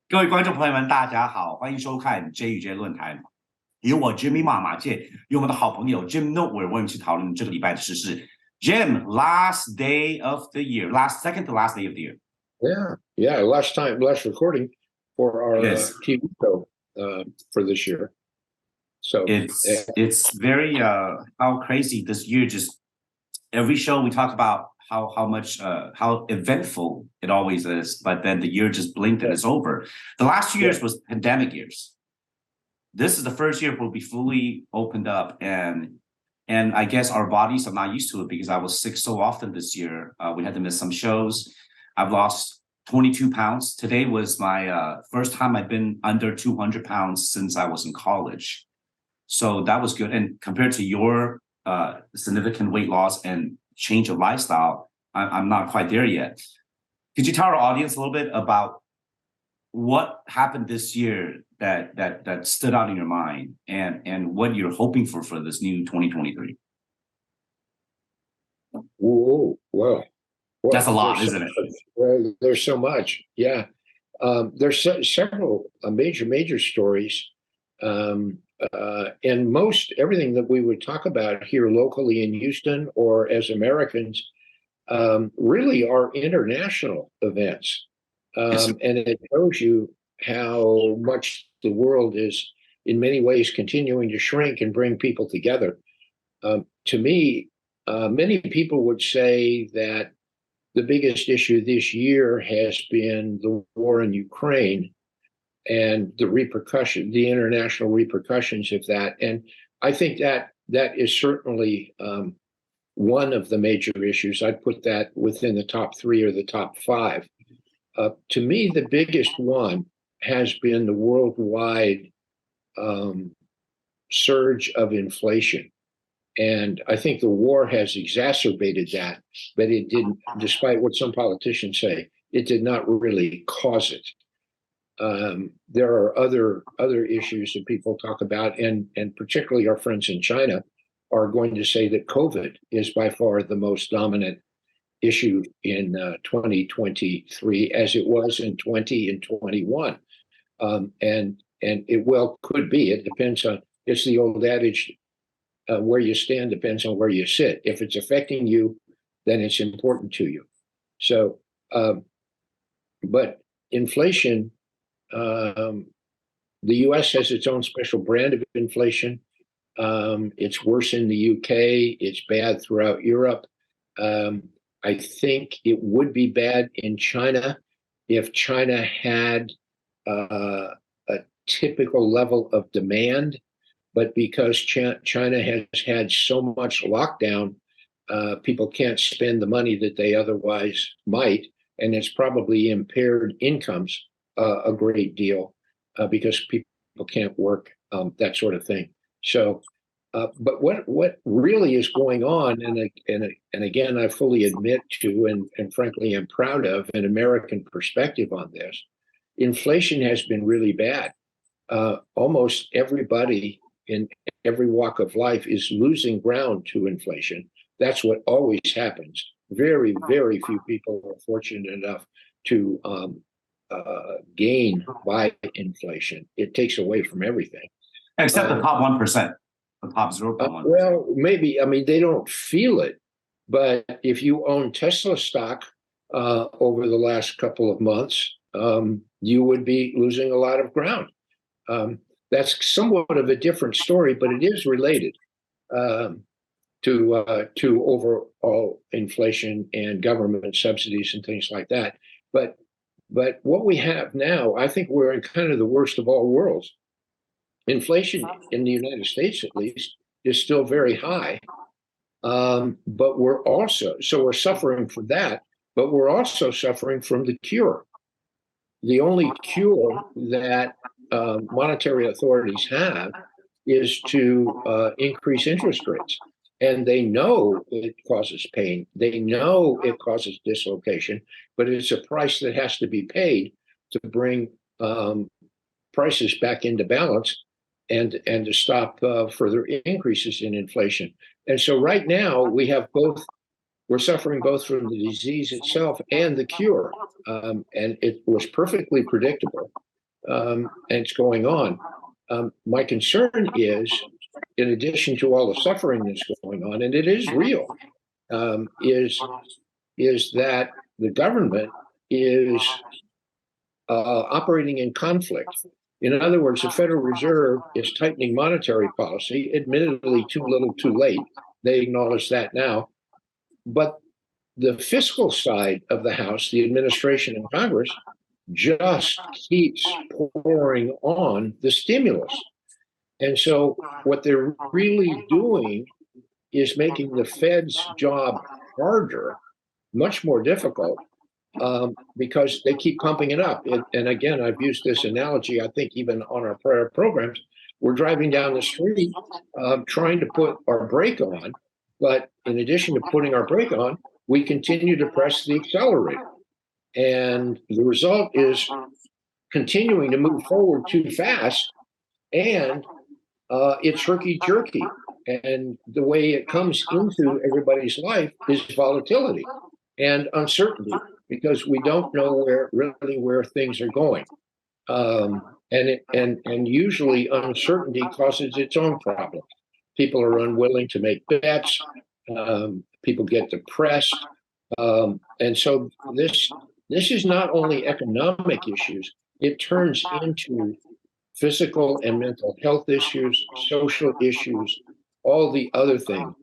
各位观众朋友们，大家好，欢迎收看 JxJ 论坛。由我 Jimmy 马马介，与我们的好朋友 Jim Noteware 为我们去讨论这个礼拜的时事。Jim, last day of the year, second to last day of the year. Yeah. Last recording for our TV show for this year. So it's very how crazy this year. Just every show we talk about how much how eventful it always is, but then the year just blinked and it's over. The last 2 years was pandemic years. This is the first year we'll be fully opened up, and I guess our bodies are not used to it because I was sick so often this year. We had to miss some shows. I've lost 22 pounds. Today was my first time I've been under 200 pounds since I was in college. So that was good. And compared to your significant weight loss and change of lifestyle, I'm not quite there yet. Could you tell our audience a little bit about what happened this year that stood out in your mind, and what you're hoping for this new 2023? Whoa. That's a lot, isn't it? There's so much. Yeah. There's several major stories. And most everything that we would talk about here locally in Houston or as Americans really are international events. And it shows you how much the world is in many ways continuing to shrink and bring people together. To me, many people would say that the biggest issue this year has been the war in Ukraine and the international repercussions of that. And I think that is certainly one of the major issues. I'd put that within the top 3 or the top 5. To me, the biggest one has been the worldwide surge of inflation. And I think the war has exacerbated that, but it didn't, despite what some politicians say, it did not really cause it. There are other issues that people talk about, and particularly our friends in China are going to say that COVID is by far the most dominant issue in 2023, as it was in 20 and 21. And it well could be. It depends on, it's the old adage, where you stand depends on where you sit. If it's affecting you, then it's important to you. So, but inflation, the US has its own special brand of inflation. It's worse in the UK. It's bad throughout Europe. I think it would be bad in China if China had a typical level of demand. But because China has had so much lockdown, people can't spend the money that they otherwise might. And it's probably impaired incomes a great deal because people can't work, that sort of thing. So, but what really is going on, and again, I fully admit to, and frankly, am proud of an American perspective on this, inflation has been really bad. Almost everybody in every walk of life is losing ground to inflation. That's what always happens. Very, very few people are fortunate enough to gain by inflation. It takes away from everything. Except the top 1%, the top 0.1%. Well, maybe, I mean, they don't feel it, but if you own Tesla stock over the last couple of months, you would be losing a lot of ground. That's somewhat of a different story, but it is related to overall inflation and government subsidies and things like that. But what we have now, I think we're in kind of the worst of all worlds. Inflation in the United States, at least, is still very high, but we're suffering from that, but we're also suffering from the cure. The only cure that monetary authorities have is to increase interest rates. And they know it causes pain. They know it causes dislocation, but it's a price that has to be paid to bring prices back into balance and to stop further increases in inflation. And so right now we have both. We're suffering both from the disease itself and the cure. And it was perfectly predictable and it's going on. My concern is, in addition to all the suffering that's going on, and it is real, is that the government is operating in conflict. In other words, the Federal Reserve is tightening monetary policy, admittedly too little too late. They acknowledge that now. But the fiscal side of the House, the administration and Congress, just keeps pouring on the stimulus. And so what they're really doing is making the Fed's job harder, much more difficult, because they keep pumping it up. And again, I've used this analogy, I think, even on our prior programs. We're driving down the street trying to put our brake on, but in addition to putting our brake on, we continue to press the accelerator. And the result is continuing to move forward too fast, and it's herky-jerky. And the way it comes into everybody's life is volatility and uncertainty, because we don't know where things are going. And usually uncertainty causes its own problem. People are unwilling to make bets. People get depressed. And so this is not only economic issues, it turns into physical and mental health issues, social issues, all the other things.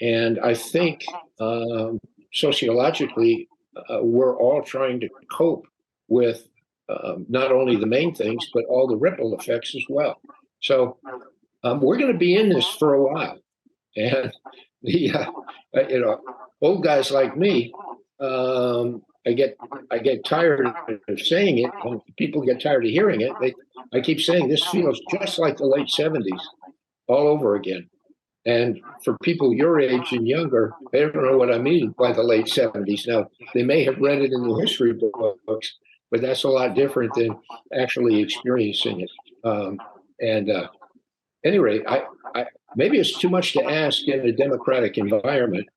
And I think sociologically, we're all trying to cope with not only the main things, but all the ripple effects as well. So we're going to be in this for a while. And the old guys like me, I get tired of saying it, and people get tired of hearing it. I keep saying this feels just like the late 70s all over again. And for people your age and younger, they don't know what I mean by the late 70s. Now, they may have read it in the history books, but that's a lot different than actually experiencing it. Anyway, I maybe it's too much to ask in a democratic environment,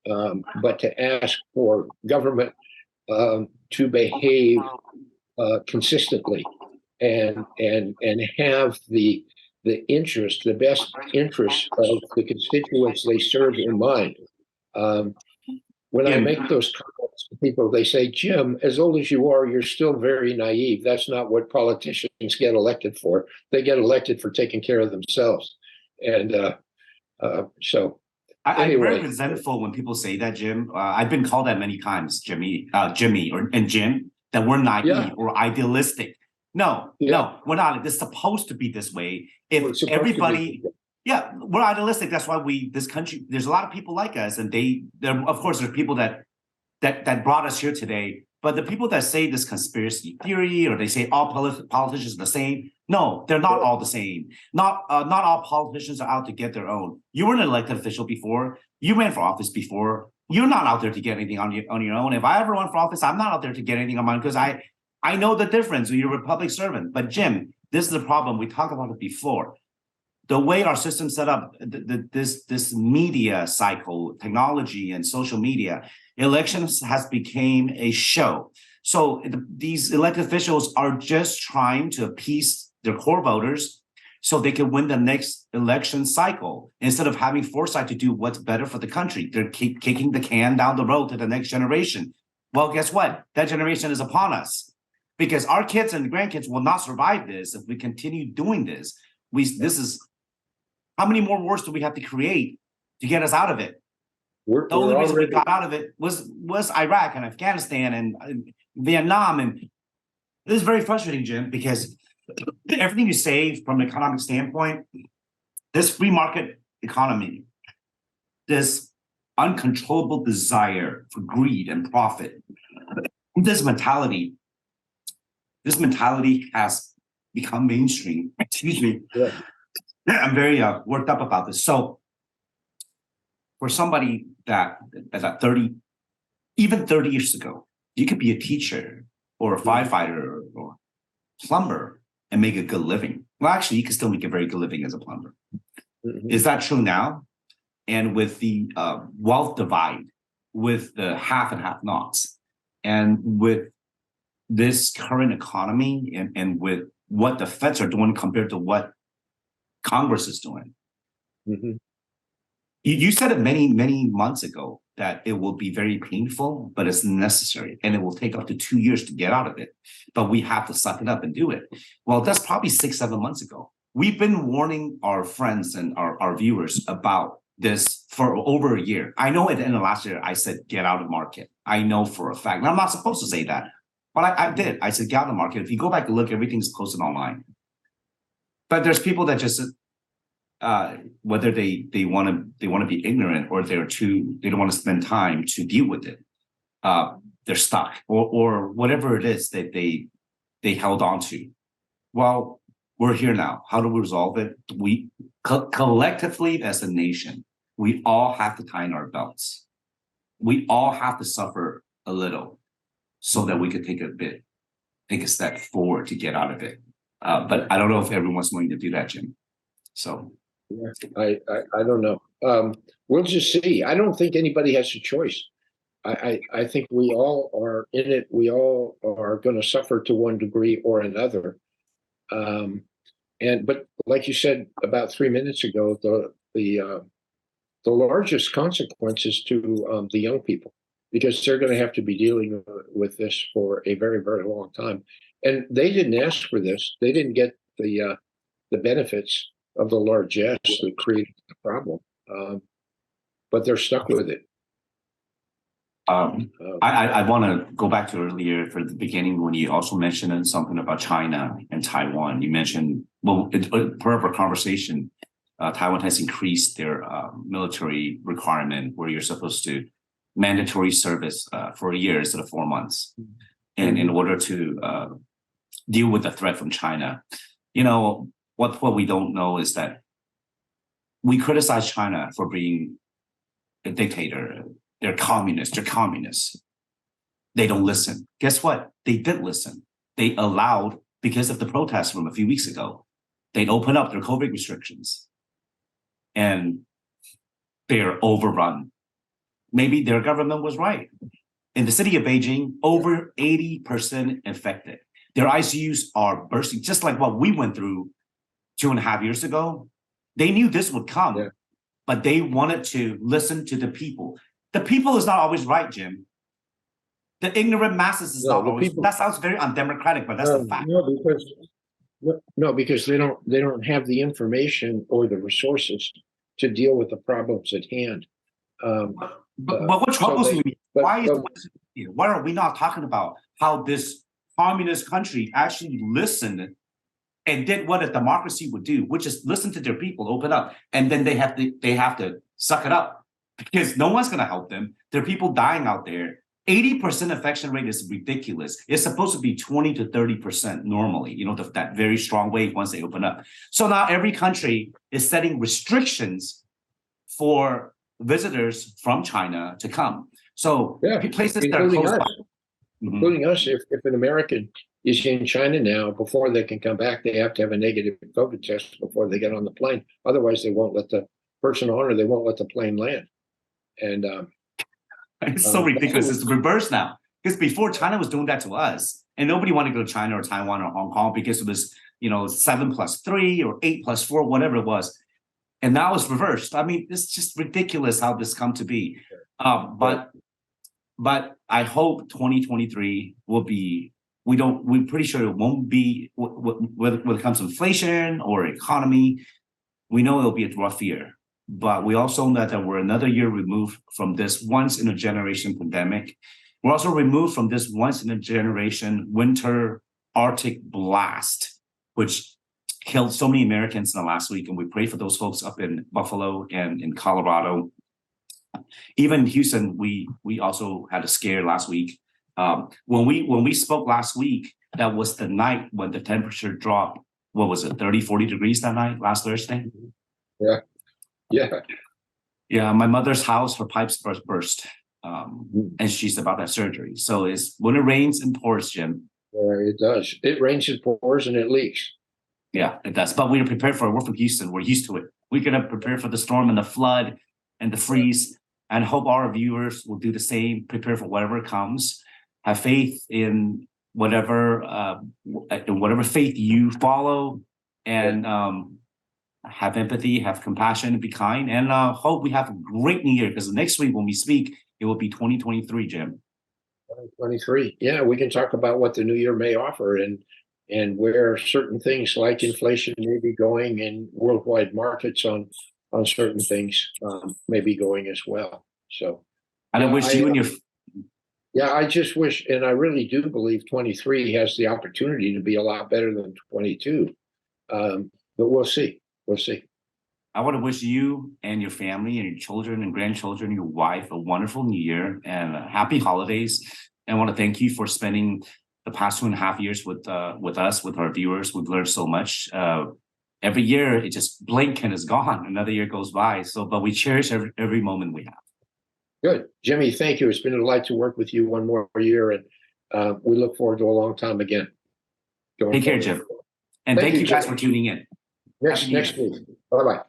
but to ask for government to behave consistently and have the best interest of the constituents they serve in mind. When I make those comments to people, they say, Jim, as old as you are, you're still very naive. That's not what politicians get elected for. They get elected for taking care of themselves. And so I'm very resentful when people say that, Jim. I've been called that many times, Jimmy, and Jim, that we're naive or idealistic. No, we're not. It's supposed to be this way. If everybody, we're idealistic. That's why this country, there's a lot of people like us, and of course, there's people that brought us here today. But the people that say this conspiracy theory, or they say all politicians are the same, no, they're not all the same. Not all politicians are out to get their own. You were an elected official before. You ran for office before. You're not out there to get anything on your own. If I ever run for office, I'm not out there to get anything on mine, because I know the difference. You're a public servant. But Jim, this is the problem. We talked about it before. The way our system's set up, this media cycle, technology and social media, elections has become a show. So these elected officials are just trying to appease their core voters so they can win the next election cycle, instead of having foresight to do what's better for the country. They're keep kicking the can down the road to the next generation. Well, guess what? That generation is upon us, because our kids and grandkids will not survive this if we continue doing this. This is, how many more wars do we have to create to get us out of it? The only reason we got out of it was Iraq and Afghanistan and Vietnam. And this is very frustrating, Jim, because everything you say from an economic standpoint, this free market economy, this uncontrollable desire for greed and profit, this mentality has become mainstream. Excuse me. Yeah. I'm very worked up about this. So for somebody that 30 years ago, you could be a teacher or a firefighter or plumber and make a good living. Well, actually, you can still make a very good living as a plumber. Mm-hmm. Is that true now? And with the wealth divide, with the half and half nots, and with this current economy and with what the Feds are doing compared to what Congress is doing. Mm-hmm. You said it many months ago that it will be very painful, but it's necessary, and it will take up to 2 years to get out of it. But we have to suck it up and do it. Well, that's probably 6-7 months ago. We've been warning our friends and our viewers about this for over a year. I know at the end of last year, I said, get out of the market. I know for a fact. And I'm not supposed to say that, but I did. I said, get out of the market. If you go back and look, everything's posted online. But there's people that just whether they want to be ignorant or they don't want to spend time to deal with it. They're stuck or whatever it is that they held on to. Well, we're here now. How do we resolve it? We collectively as a nation, we all have to tighten our belts. We all have to suffer a little so that we could take a step forward to get out of it. But I don't know if everyone's willing to do that, Jim. So yeah, I don't know. We'll just see. I don't think anybody has a choice. I think we all are in it. We all are going to suffer to one degree or another. But like you said about 3 minutes ago, the largest consequences to the young people, because they're going to have to be dealing with this for a very, very long time. And they didn't ask for this. They didn't get the benefits of the largesse that created the problem, but they're stuck with it. I want to go back to earlier for the beginning when you also mentioned something about China and Taiwan. You mentioned, well, part of our conversation, Taiwan has increased their military requirement where you're supposed to mandatory service for a year instead of 4 months. And in order to deal with the threat from China, what we don't know is that we criticize China for being a dictator. They're communists. They don't listen. Guess what? They did listen. They allowed, because of the protests from a few weeks ago, they'd open up their COVID restrictions. And they're overrun. Maybe their government was right. In the city of Beijing, over 80% infected. Their ICUs are bursting, just like what we went through 2.5 years ago. They knew this would come, but they wanted to listen to the people. The people is not always right, Jim. The ignorant masses is not always. That sounds very undemocratic, but that's the fact. Because they don't have the information or the resources to deal with the problems at hand. But what troubles me? Why are we not talking about how this communist country actually listened and did what a democracy would do, which is listen to their people, open up, and then they have to suck it up because no one's going to help them. There are people dying out there. 80% infection rate is ridiculous. It's supposed to be 20 to 30% normally, that very strong wave once they open up. So now every country is setting restrictions for visitors from China to come. So places that are close by. Including us, if an American is in China now, before they can come back, they have to have a negative COVID test before they get on the plane. Otherwise, they won't let the person on or they won't let the plane land. And it's so ridiculous. It's reversed now. Because before China was doing that to us, and nobody wanted to go to China or Taiwan or Hong Kong because it was, 7+3 or 8+4, whatever it was. And now it's reversed. I mean, it's just ridiculous how this come to be. But I hope 2023 will be. We're pretty sure it won't be when it comes to inflation or economy. We know it'll be a rough year. But we also know that we're another year removed from this once-in-a-generation pandemic. We're also removed from this once-in-a-generation winter Arctic blast, which killed so many Americans in the last week. And we pray for those folks up in Buffalo and in Colorado. Even in Houston, we also had a scare last week. When we spoke last week, that was the night when the temperature dropped. What was it, 30, 40 degrees that night, last Thursday? Yeah. My mother's house, her pipes burst, and she's about to have surgery. So it's when it rains and pours, Jim. Yeah, it does. It rains and pours and it leaks. Yeah, it does. But we're prepared for it. We're from Houston. We're used to it. We're going to prepare for the storm and the flood and the freeze, and hope our viewers will do the same, prepare for whatever comes. Have faith in whatever faith you follow, and have empathy, have compassion, be kind, and hope we have a great new year, because next week when we speak, it will be 2023, Jim. 2023. Yeah, we can talk about what the new year may offer and where certain things like inflation may be going, and worldwide markets on certain things may be going as well. So, and I wish you and your I just wish, and I really do believe 23 has the opportunity to be a lot better than 22. But we'll see. We'll see. I want to wish you and your family and your children and grandchildren, your wife, a wonderful new year and happy holidays. And I want to thank you for spending the past 2.5 years with us, with our viewers. We've learned so much. Every year, it just blink and it's gone. Another year goes by. But we cherish every moment we have. Good. Jimmy, thank you. It's been a delight to work with you one more year, and we look forward to a long time again. Take care, Jim. And thank you guys for tuning in. Next week. Bye-bye.